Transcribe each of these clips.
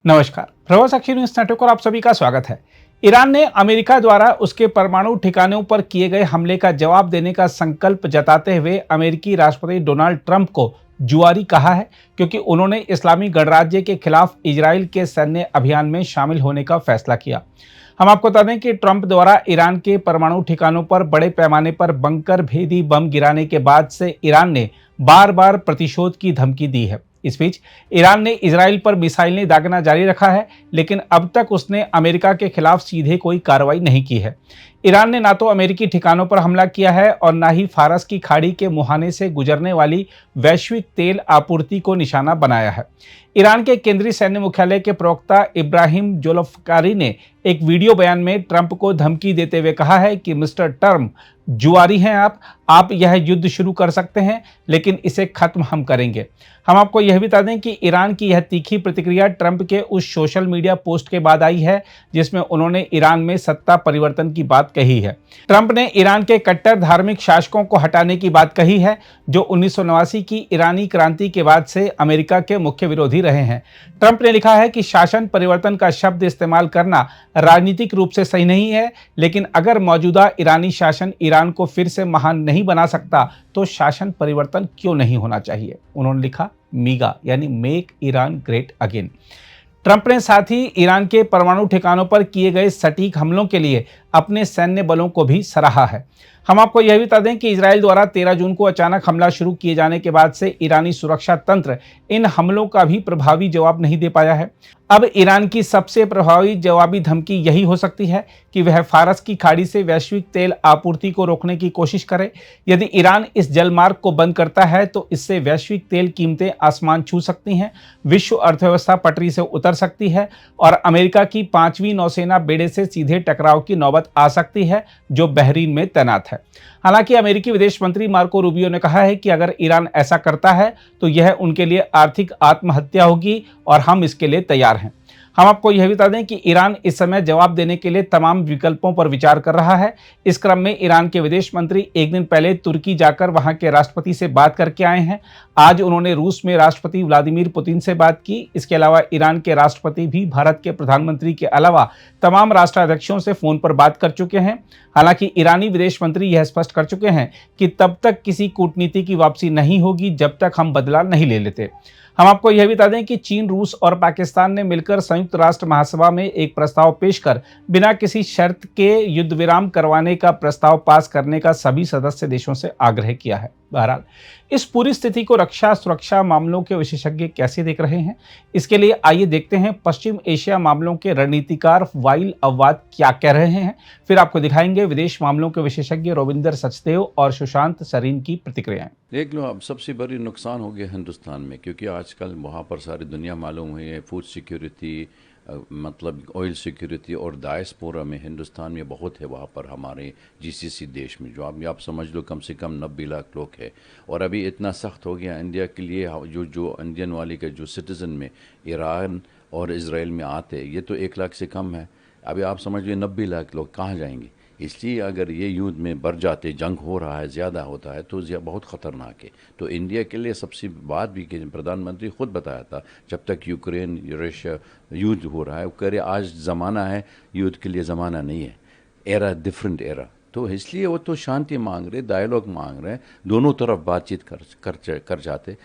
नमस्कार, प्रभा साक्षी news network और आप सभी का स्वागत है। ईरान ने अमेरिका द्वारा उसके परमाणु ठिकानों पर किए गए हमले का जवाब देने का संकल्प जताते हुए अमेरिकी राष्ट्रपति डोनाल्ड ट्रंप को जुआरी कहा है, क्योंकि उन्होंने इस्लामी गणराज्य के खिलाफ इजराइल के सैन्य अभियान में शामिल होने का फैसला किया। हम आपको बता दें कि ट्रंप द्वारा ईरान के परमाणु ठिकानों पर बड़े पैमाने पर बंकर भेदी बम गिराने के बाद से ईरान ने बार बार प्रतिशोध की धमकी दी है। इस बीच ईरान ने इजराइल पर मिसाइलें दागना जारी रखा है, लेकिन अब तक उसने अमेरिका के खिलाफ सीधे कोई कार्रवाई नहीं की है। ईरान ने ना तो अमेरिकी ठिकानों पर हमला किया है और ना ही फारस की खाड़ी के मुहाने से गुजरने वाली वैश्विक तेल आपूर्ति को निशाना बनाया है। ईरान के केंद्रीय सैन्य मुख्यालय के प्रवक्ता इब्राहिम जोल्फकारी ने एक वीडियो बयान में ट्रंप को धमकी देते हुए कहा है कि मिस्टर ट्रंप, जुआरी हैं आप यह युद्ध शुरू कर सकते हैं, लेकिन इसे खत्म हम करेंगे। हम आपको यह भी बता दें कि ईरान की यह तीखी प्रतिक्रिया ट्रंप के उस सोशल मीडिया पोस्ट के बाद आई है जिसमें उन्होंने ईरान में सत्ता परिवर्तन की बात कही है। ट्रंप ने ईरान के कट्टर धार्मिक शासकों को हटाने की बात कही है, जो 1989 की ईरानी क्रांति के बाद से अमेरिका के मुख्य विरोधी रहे हैं। ट्रंप ने लिखा है कि शासन परिवर्तन का शब्द इस्तेमाल करना राजनीतिक रूप से सही नहीं है, लेकिन अगर मौजूदा ईरानी शासन ईरान को फिर से महान नहीं बना सकता तो शासन परिवर्तन क्यों नहीं होना चाहिए। उन्होंने लिखा मीगा यानी make Iran great again. Trump ने साथ ही ईरान के परमाणु ठिकानों पर किए गए सटीक हमलों के लिए अपने सैन्य बलों को भी सराहा है। हम आपको यह भी बता दें कि इजराइल द्वारा 13 जून को अचानक हमला शुरू किए जाने के बाद से ईरानी सुरक्षा तंत्र इन हमलों का भी प्रभावी जवाब नहीं दे पाया है। अब ईरान की सबसे प्रभावी जवाबी धमकी यही हो सकती है कि वह फारस की खाड़ी से वैश्विक तेल आपूर्ति को रोकने की कोशिश करे। यदि ईरान इस जलमार्ग को बंद करता है तो इससे वैश्विक तेल कीमतें आसमान छू सकती हैं, विश्व अर्थव्यवस्था पटरी से उतर सकती है और अमेरिका की 5वीं नौसेना बेड़े से सीधे टकराव की नौबत आ सकती है, जो बहरीन में तैनात है। हालांकि अमेरिकी विदेश मंत्री मार्को रूबियो ने कहा है कि अगर ईरान ऐसा करता है तो यह उनके लिए आर्थिक आत्महत्या होगी और हम इसके लिए तैयार हैं। हम आपको यह भी बता दें कि ईरान इस समय जवाब देने के लिए तमाम विकल्पों पर विचार कर रहा है। इस क्रम में ईरान के विदेश मंत्री एक दिन पहले तुर्की जाकर वहां के राष्ट्रपति से बात करके आए हैं। आज उन्होंने रूस में राष्ट्रपति व्लादिमीर पुतिन से बात की। इसके अलावा ईरान के राष्ट्रपति भी भारत के प्रधानमंत्री के अलावा तमाम राष्ट्राध्यक्षों से फोन पर बात कर चुके हैं। हालांकि ईरानी विदेश मंत्री यह स्पष्ट कर चुके हैं कि तब तक किसी कूटनीति की वापसी नहीं होगी जब तक हम बदला नहीं ले लेते। हम आपको यह भी बता दें कि चीन, रूस और पाकिस्तान ने मिलकर संयुक्त राष्ट्र महासभा में एक प्रस्ताव पेश कर बिना किसी शर्त के युद्ध विराम करवाने का प्रस्ताव पास करने का सभी सदस्य देशों से आग्रह किया है। बहरहाल, इस पूरी स्थिति को रक्षा सुरक्षा मामलों के विशेषज्ञ कैसे देख रहे हैं, इसके लिए आइए देखते हैं पश्चिम एशिया मामलों के रणनीतिकार वाइल अववाद क्या कह रहे हैं। फिर आपको दिखाएंगे विदेश मामलों के विशेषज्ञ रविंदर सचदेव और सुशांत सरीन की प्रतिक्रियाएं। देख लो, अब सबसे बड़ी नुकसान हो गया हिंदुस्तान में, क्योंकि आजकल वहाँ पर सारी दुनिया मालूम हुई है, फूड सिक्योरिटी मतलब ऑयल सिक्योरिटी और डायस्पोरा में हिंदुस्तान में बहुत है। वहाँ पर हमारे जीसीसी देश में जो आप समझ लो कम से कम 90 लाख लोग हैं। और अभी इतना सख्त हो गया इंडिया के लिए, जो इंडियन वाले के जो सिटीज़न में ईरान और इजराइल में आते, ये तो 1 लाख से कम है। अभी आप समझ लो 90 लाख लोग कहाँ जाएंगे। इसलिए अगर ये युद्ध में बढ़ जाते, जंग हो रहा है, ज़्यादा होता है, तो बहुत ख़तरनाक है। तो इंडिया के लिए सबसे बात भी कि प्रधानमंत्री खुद बताया था, जब तक यूक्रेन रशिया युद्ध हो रहा है, वो कह रहे आज ज़माना है, युद्ध के लिए ज़माना नहीं है, एरा डिफरेंट एरा। तो इसलिए वो तो शांति मांग रहे, डायलॉग मांग रहे हैं, दोनों तरफ बातचीत कर जाते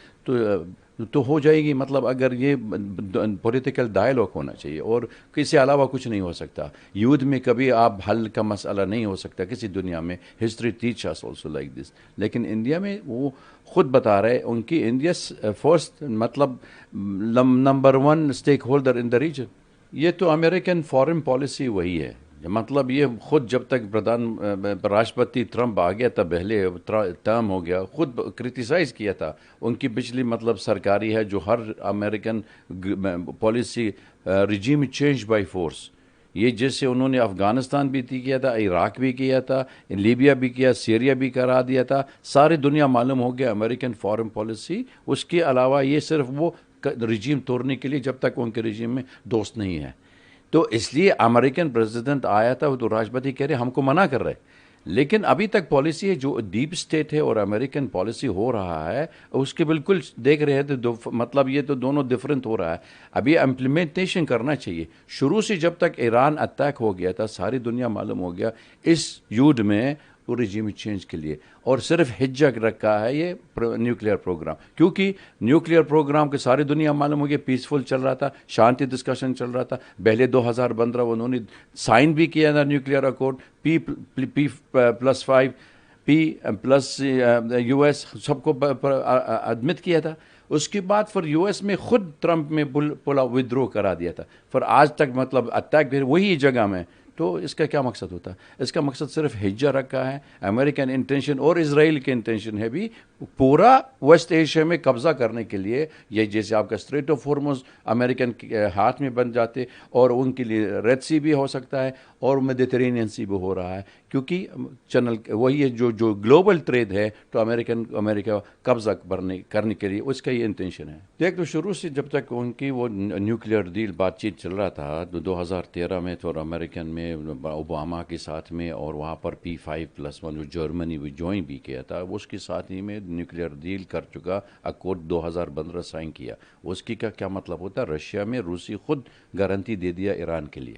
तो हो जाएगी। मतलब अगर ये पॉलिटिकल डायलॉग होना चाहिए और किसी अलावा कुछ नहीं हो सकता। युद्ध में कभी आप हल का मसला नहीं हो सकता किसी दुनिया में। History teach us also like this. लेकिन इंडिया में वो खुद बता रहे, उनकी इंडिया फर्स्ट मतलब number 1 stakeholder in the region. ये तो अमेरिकन फॉरेन पॉलिसी वही है। मतलब ये खुद जब तक राष्ट्रपति ट्रंप आ गया तब पहले टर्म हो गया, खुद क्रिटिसाइज़ किया था उनकी पिछली मतलब सरकारी है जो हर American policy regime change by force. ये जैसे उन्होंने अफ़गानिस्तान भी किया था, इराक भी किया था, लीबिया भी किया, सीरिया भी करा दिया था। सारी दुनिया मालूम हो गया अमेरिकन फॉरेन पॉलिसी। उसके अलावा ये सिर्फ वो रिजीम तोड़ने के लिए जब तक उनके रिजीम में दोस्त नहीं है। तो इसलिए अमेरिकन प्रेसिडेंट आया था, वो तो राष्ट्रपति कह रहे हमको मना कर रहे, लेकिन अभी तक पॉलिसी है जो डीप स्टेट है और अमेरिकन पॉलिसी हो रहा है उसके बिल्कुल देख रहे हैं तो मतलब ये तो दोनों डिफरेंट हो रहा है। अभी इम्प्लीमेंटेशन करना चाहिए। शुरू से जब तक ईरान अटैक हो गया था सारी दुनिया मालूम हो गया इस युद्ध में वो रिजीम चेंज के लिए, और सिर्फ हिज्जा रखा है ये न्यूक्लियर प्रोग्राम, क्योंकि न्यूक्लियर प्रोग्राम के सारी दुनिया मालूम हो गया पीसफुल चल रहा था, शांति डिस्कशन चल रहा था। पहले 2015 उन्होंने साइन भी किया था nuclear accord, P+5 P+ US सबको एडमिट किया था। उसके बाद फिर यूएस में खुद ट्रंप में पुल विद्रो करा दिया था। फिर आज तक मतलब अटैक भी वही जगह में। तो इसका क्या मकसद होता है? इसका मकसद सिर्फ हिज्जा रखा है। अमेरिकन इंटेंशन और इजराइल के इंटेंशन है भी पूरा वेस्ट एशिया में कब्जा करने के लिए। ये जैसे आपका स्ट्रेट ऑफ हॉर्मुज़ अमेरिकन के हाथ में बन जाते और उनके लिए रेड सी भी हो सकता है और मेडिटेरेनियन सी भी हो रहा है, क्योंकि चैनल वही है जो ग्लोबल ट्रेड है तो अमेरिका कब्जा करने के लिए उसका ये इंटेंशन है। देख तो शुरू से जब तक उनकी वो न्यूक्लियर डील बातचीत चल रहा था 2013 में तो अमेरिकन में ओबामा के साथ में, और वहाँ पर P5+1 जो जर्मनी भी ज्वाइन भी किया था उसके साथ ही में न्यूक्लियर डील कर चुका अकॉर्ड 2015 साइन किया। उसकी का क्या मतलब होता है? रशिया में रूसी खुद गारंटी दे दिया ईरान के लिए।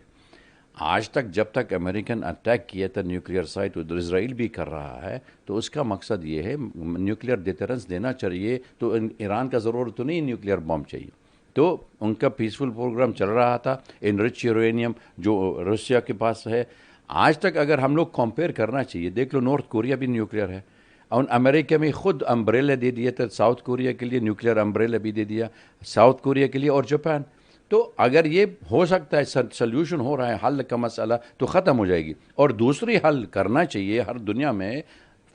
आज तक जब तक अमेरिकन अटैक किया था न्यूक्लियर साइट उधर इजराइल भी कर रहा है तो उसका मकसद ये है न्यूक्लियर डिटरेंस देना चाहिए। तो ईरान का ज़रूरत तो नहीं न्यूक्लियर बम चाहिए। तो उनका पीसफुल प्रोग्राम चल रहा था, इनरिच यूरेनियम जो रशिया के पास है। आज तक अगर हम लोग कंपेयर करना चाहिए, देख लो नॉर्थ कोरिया भी न्यूक्लियर है और अमेरिका में खुद अम्ब्रेला दे दिया था साउथ कोरिया के लिए, न्यूक्लियर अम्ब्रेला भी दे दिया साउथ कोरिया के लिए और जापान। तो अगर ये हो सकता है सल्यूशन हो रहा है हल का मसला तो ख़त्म हो जाएगी। और दूसरी हल करना चाहिए हर दुनिया में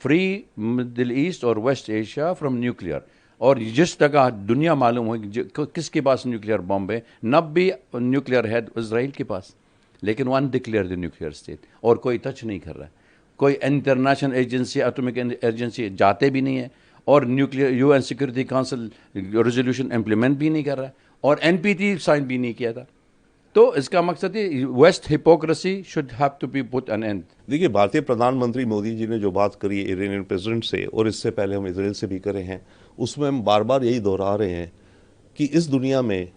फ्री मिडिल ईस्ट और वेस्ट एशिया फ्रॉम न्यूक्लियर। और जिस जगह दुनिया मालूम हो किसके पास न्यूक्लियर बॉम्ब है, 90 न्यूक्लियर है इजराइल के पास, लेकिन one declare the nuclear state और कोई टच नहीं कर रहा है। कोई इंटरनेशनल एजेंसी एटॉमिक एजेंसी जाते भी नहीं है और nuclear UN security council resolution implement भी नहीं कर रहा है और एनपीटी साइन भी नहीं किया था। तो इसका मकसद है west hypocrisy should have to be put an end. देखिए, भारतीय प्रधानमंत्री मोदी जी ने जो बात करी है ईरानियन प्रेसिडेंट से, और इससे पहले हम इजराइल से भी करे हैं, उसमें हम बार बार यही दोहरा रहे हैं कि इस दुनिया में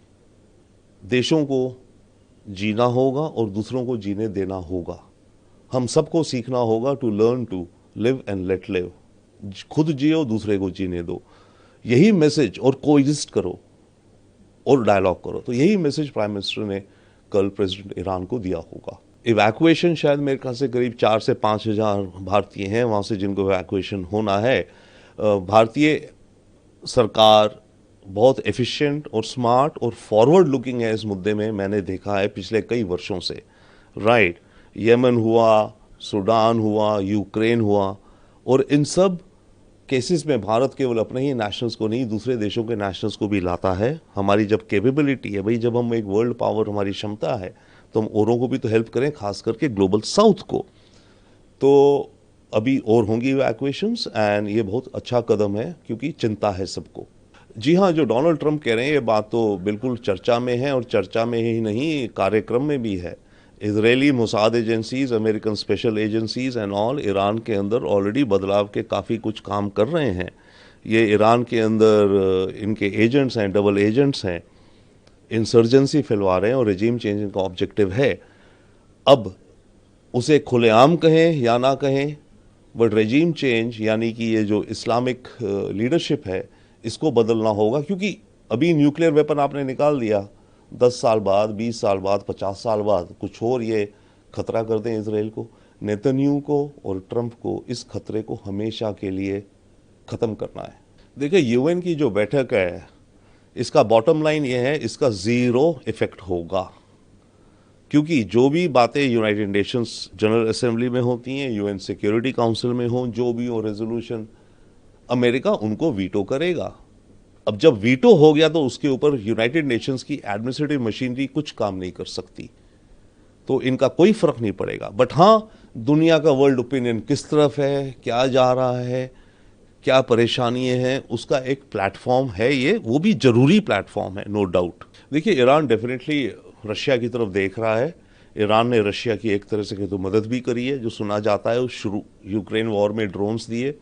देशों को जीना होगा और दूसरों को जीने देना होगा। हम सबको सीखना होगा to learn to live and let live. खुद जियो, दूसरे को जीने दो। यही मैसेज, और कोएग्जिस्ट करो और डायलॉग करो। तो यही मैसेज प्राइम मिनिस्टर ने कल प्रेसिडेंट ईरान को दिया होगा। इवैक्यूएशन शायद मेरे ख्याल से करीब 4 से 5 हज़ार भारतीय हैं वहाँ से जिनको इवैक्यूएशन होना है। भारतीय सरकार बहुत एफिशिएंट और स्मार्ट और फॉरवर्ड लुकिंग है इस मुद्दे में, मैंने देखा है पिछले कई वर्षों से। राइट, यमन हुआ, सूडान हुआ, यूक्रेन हुआ, और इन सब केसेस में भारत केवल अपने ही नेशनल्स को नहीं दूसरे देशों के नेशनल्स को भी लाता है। हमारी जब कैपेबिलिटी है भाई, जब हम एक वर्ल्ड पावर, हमारी क्षमता है, तो हम औरों को भी तो हेल्प करें, खास करके ग्लोबल साउथ को। तो अभी और होंगी इवैक्यूएशंस एंड ये बहुत अच्छा कदम है क्योंकि चिंता है सबको। जी हाँ, जो डोनाल्ड ट्रंप कह रहे हैं ये बात तो बिल्कुल चर्चा में है, और चर्चा में ही नहीं कार्यक्रम में भी है। Israeli Mossad agencies, American special agencies and all Iran के अंदर ऑलरेडी बदलाव के काफ़ी कुछ काम कर रहे हैं। ये ईरान के अंदर इनके एजेंट्स हैं, डबल एजेंट्स हैं, इंसर्जेंसी फैलवा रहे हैं और रिजीम चेंजिंग का ऑब्जेक्टिव है। अब उसे खुलेआम कहें या ना कहें, बट रेजीम चेंज यानी कि ये जो इस्लामिक लीडरशिप है इसको बदलना होगा, क्योंकि अभी न्यूक्लियर वेपन आपने निकाल दिया, 10 साल बाद, 20 साल बाद, 50 साल बाद कुछ और ये खतरा कर दें इसराइल को। नेतन्याहू को और ट्रंप को इस खतरे को हमेशा के लिए ख़त्म करना है। देखिए, यूएन की जो बैठक है इसका बॉटम लाइन ये है, इसका ज़ीरो इफेक्ट होगा, क्योंकि जो भी बातें यूनाइटेड नेशंस जनरल असेंबली में होती हैं, यूएन सिक्योरिटी काउंसिल में हो, जो भी हो रेजोल्यूशन, अमेरिका उनको वीटो करेगा। अब जब वीटो हो गया तो उसके ऊपर यूनाइटेड नेशंस की एडमिनिस्ट्रेटिव मशीनरी कुछ काम नहीं कर सकती, तो इनका कोई फर्क नहीं पड़ेगा। बट हाँ, दुनिया का वर्ल्ड ओपिनियन किस तरफ है, क्या जा रहा है, क्या परेशानी है, उसका एक प्लेटफॉर्म है ये, वो भी जरूरी प्लेटफॉर्म है, नो डाउट। देखिए, ईरान डेफिनेटली रशिया की तरफ देख रहा है। ईरान ने रशिया की एक तरह से कहे तो मदद भी करी है, जो सुना जाता है उस शुरू यूक्रेन वॉर में ड्रोन्स दिए,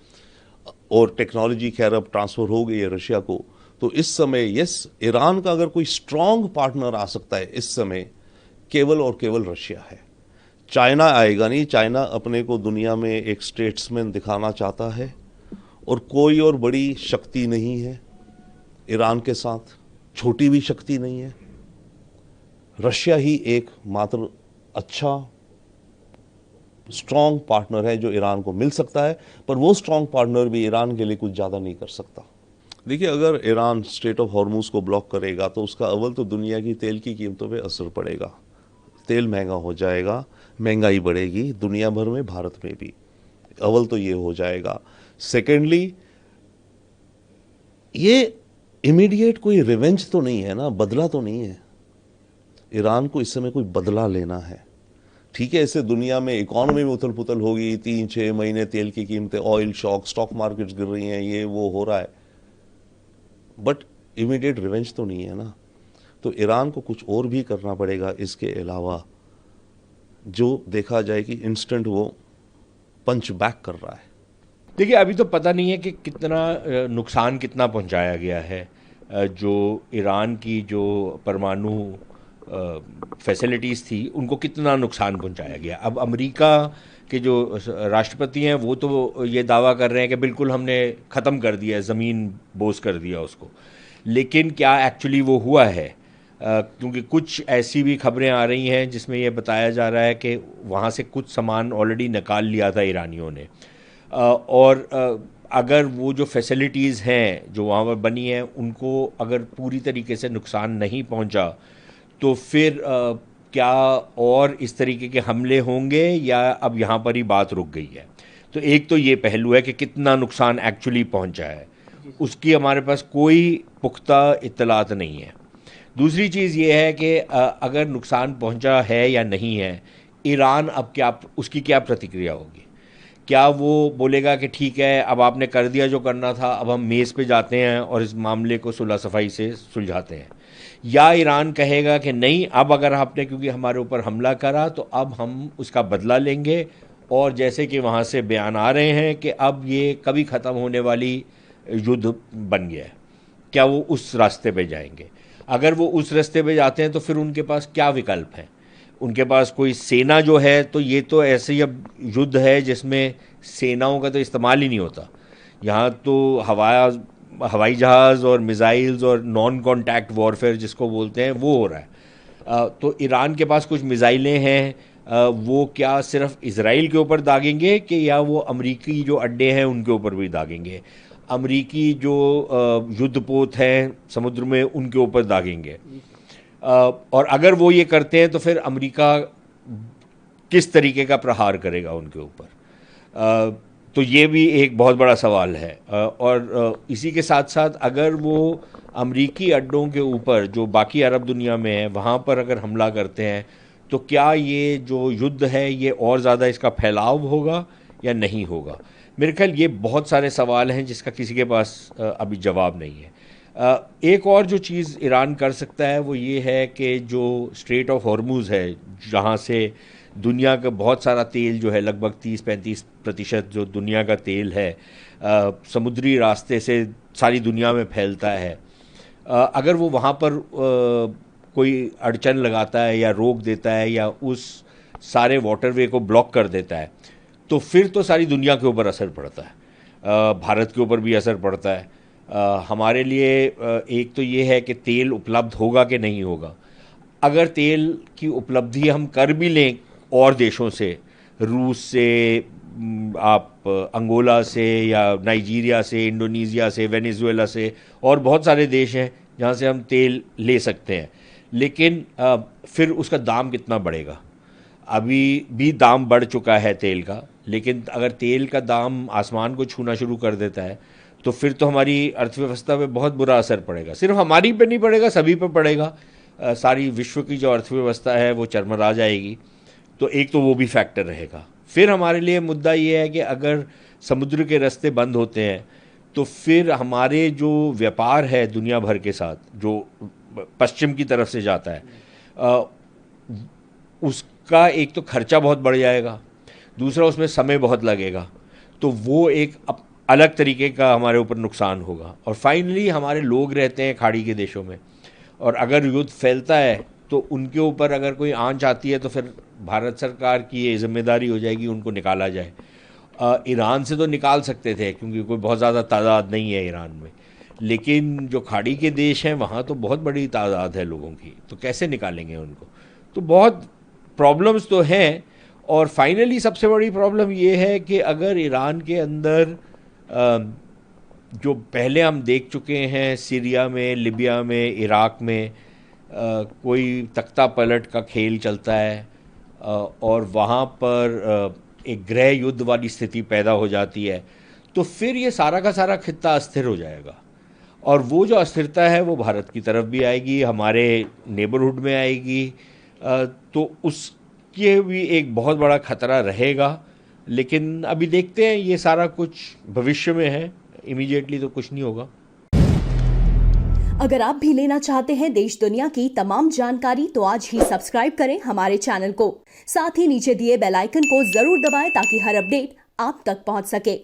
और टेक्नोलॉजी खैर अब ट्रांसफ़र हो गई है रशिया को। तो इस समय यस, ईरान का अगर कोई स्ट्रांग पार्टनर आ सकता है इस समय, केवल और केवल रशिया है। चाइना आएगा नहीं। चाइना अपने को दुनिया में एक स्टेट्समैन दिखाना चाहता है, और कोई और बड़ी शक्ति नहीं है ईरान के साथ, छोटी भी शक्ति नहीं है। रशिया ही एक मात्र अच्छा स्ट्रांग पार्टनर है जो ईरान को मिल सकता है, पर वो स्ट्रांग पार्टनर भी ईरान के लिए कुछ ज़्यादा नहीं कर सकता। देखिए, अगर ईरान स्ट्रेट ऑफ हॉर्मुज को ब्लॉक करेगा तो उसका अव्वल तो दुनिया की तेल की कीमतों पे असर पड़ेगा, तेल महंगा हो जाएगा, महंगाई बढ़ेगी दुनिया भर में, भारत में भी। अव्वल तो ये हो जाएगा। सेकेंडली, ये इमीडिएट कोई रिवेंज तो नहीं है ना, बदला तो नहीं है। ईरान को इस समय कोई बदला लेना है, ठीक है। इससे दुनिया में इकोनॉमी में उथल पुथल होगी, 3-6 महीने तेल की कीमतें, ऑयल शॉक, स्टॉक मार्केट्स गिर रही हैं, ये वो हो रहा है, बट इमीडिएट रिवेंज तो नहीं है ना। तो ईरान को कुछ और भी करना पड़ेगा इसके अलावा, जो देखा जाए कि इंस्टेंट वो पंच बैक कर रहा है। देखिए, अभी तो पता नहीं है कि कितना नुकसान कितना पहुंचाया गया है। जो ईरान की जो परमाणु फैसिलिटीज़ थी उनको कितना नुकसान पहुंचाया गया। अब अमेरिका के जो राष्ट्रपति हैं वो तो ये दावा कर रहे हैं कि बिल्कुल हमने ख़त्म कर दिया, ज़मीन बोझ कर दिया उसको, लेकिन क्या एक्चुअली वो हुआ है? क्योंकि कुछ ऐसी भी खबरें आ रही हैं जिसमें ये बताया जा रहा है कि वहाँ से कुछ सामान ऑलरेडी निकाल लिया था ईरानियों ने, और अगर वो जो फैसिलिटीज़ हैं जो वहाँ पर बनी हैं उनको अगर पूरी तरीके से नुकसान नहीं पहुँचा तो फिर क्या और इस तरीके के हमले होंगे या अब यहाँ पर ही बात रुक गई है? तो एक तो ये पहलू है कि कितना नुकसान एक्चुअली पहुँचा है, उसकी हमारे पास कोई पुख्ता इत्तलात नहीं है। दूसरी चीज़ ये है कि अगर नुकसान पहुँचा है या नहीं है, ईरान अब क्या, उसकी क्या प्रतिक्रिया होगी? क्या वो बोलेगा कि ठीक है, अब आपने कर दिया जो करना था, अब हम मेज़ पे जाते हैं और इस मामले को सुलह सफाई से सुलझाते हैं? या ईरान कहेगा कि नहीं, अब अगर आपने क्योंकि हमारे ऊपर हमला करा तो अब हम उसका बदला लेंगे, और जैसे कि वहाँ से बयान आ रहे हैं कि अब ये कभी ख़त्म होने वाली युद्ध बन गया है, क्या वो उस रास्ते पे जाएंगे? अगर वो उस रास्ते पे जाते हैं तो फिर उनके पास क्या विकल्प हैं? उनके पास कोई सेना जो है, तो ये तो ऐसे ही अब युद्ध है जिसमें सेनाओं का तो इस्तेमाल ही नहीं होता। यहाँ तो हवाई जहाज़ और मिज़ाइल्स और नॉन कॉन्टैक्ट वॉरफेयर जिसको बोलते हैं वो हो रहा है। तो ईरान के पास कुछ मिज़ाइलें हैं, वो क्या सिर्फ इजराइल के ऊपर दागेंगे कि या वो अमरीकी जो अड्डे हैं उनके ऊपर भी दागेंगे? अमरीकी जो युद्धपोत हैं समुद्र में उनके ऊपर दागेंगे? और अगर वो ये करते हैं तो फिर अमेरिका किस तरीके का प्रहार करेगा उनके ऊपर? तो ये भी एक बहुत बड़ा सवाल है। और इसी के साथ साथ अगर वो अमरीकी अड्डों के ऊपर जो बाकी अरब दुनिया में है वहाँ पर अगर हमला करते हैं तो क्या ये जो युद्ध है ये और ज़्यादा इसका फैलाव होगा या नहीं होगा? मेरे ख्याल ये बहुत सारे सवाल हैं जिसका किसी के पास अभी जवाब नहीं है। एक और जो चीज़ ईरान कर सकता है वो ये है कि जो स्ट्रेट ऑफ हॉर्मुज़ है, जहाँ से दुनिया का बहुत सारा तेल जो है, लगभग 30-35% जो दुनिया का तेल है समुद्री रास्ते से सारी दुनिया में फैलता है, अगर वो वहाँ पर कोई अड़चन लगाता है या रोक देता है या उस सारे वाटरवे को ब्लॉक कर देता है तो फिर तो सारी दुनिया के ऊपर असर पड़ता है, भारत के ऊपर भी असर पड़ता है। हमारे लिए एक तो ये है कि तेल उपलब्ध होगा कि नहीं होगा। अगर तेल की उपलब्धि हम कर भी लें और देशों से, रूस से, आप अंगोला से या नाइजीरिया से, इंडोनेशिया से, वेनेजुएला से, और बहुत सारे देश हैं जहाँ से हम तेल ले सकते हैं, लेकिन फिर उसका दाम कितना बढ़ेगा? अभी भी दाम बढ़ चुका है तेल का, लेकिन अगर तेल का दाम आसमान को छूना शुरू कर देता है तो फिर तो हमारी अर्थव्यवस्था पे बहुत बुरा असर पड़ेगा। सिर्फ हमारी पे नहीं पड़ेगा, सभी पे पड़ेगा। सारी विश्व की जो अर्थव्यवस्था है वो चरमरा जाएगी। तो एक तो वो भी फैक्टर रहेगा। फिर हमारे लिए मुद्दा ये है कि अगर समुद्र के रास्ते बंद होते हैं तो फिर हमारे जो व्यापार है दुनिया भर के साथ जो पश्चिम की तरफ से जाता है, उसका एक तो खर्चा बहुत बढ़ जाएगा, दूसरा उसमें समय बहुत लगेगा, तो वो एक अलग तरीके का हमारे ऊपर नुकसान होगा। और फाइनली हमारे लोग रहते हैं खाड़ी के देशों में, और अगर युद्ध फैलता है तो उनके ऊपर अगर कोई आंच आती है तो फिर भारत सरकार की ये जिम्मेदारी हो जाएगी उनको निकाला जाए। ईरान से तो निकाल सकते थे क्योंकि कोई बहुत ज़्यादा तादाद नहीं है ईरान में, लेकिन जो खाड़ी के देश हैं वहाँ तो बहुत बड़ी तादाद है लोगों की, तो कैसे निकालेंगे उनको? तो बहुत प्रॉब्लम्स तो हैं। और फाइनली सबसे बड़ी प्रॉब्लम ये है कि अगर ईरान के अंदर जो पहले हम देख चुके हैं सीरिया में, लिबिया में, इराक में, कोई तख्ता पलट का खेल चलता है और वहाँ पर एक गृह युद्ध वाली स्थिति पैदा हो जाती है, तो फिर ये सारा का सारा खित्ता अस्थिर हो जाएगा। और वो जो अस्थिरता है वो भारत की तरफ भी आएगी, हमारे नेबरहुड में आएगी, तो उसके भी एक बहुत बड़ा खतरा रहेगा। लेकिन अभी देखते हैं, ये सारा कुछ भविष्य में है, इमीडिएटली तो कुछ नहीं होगा। अगर आप भी लेना चाहते हैं देश दुनिया की तमाम जानकारी तो आज ही सब्सक्राइब करें हमारे चैनल को। साथ ही नीचे दिए बेल आइकन को जरूर दबाएं ताकि हर अपडेट आप तक पहुंच सके।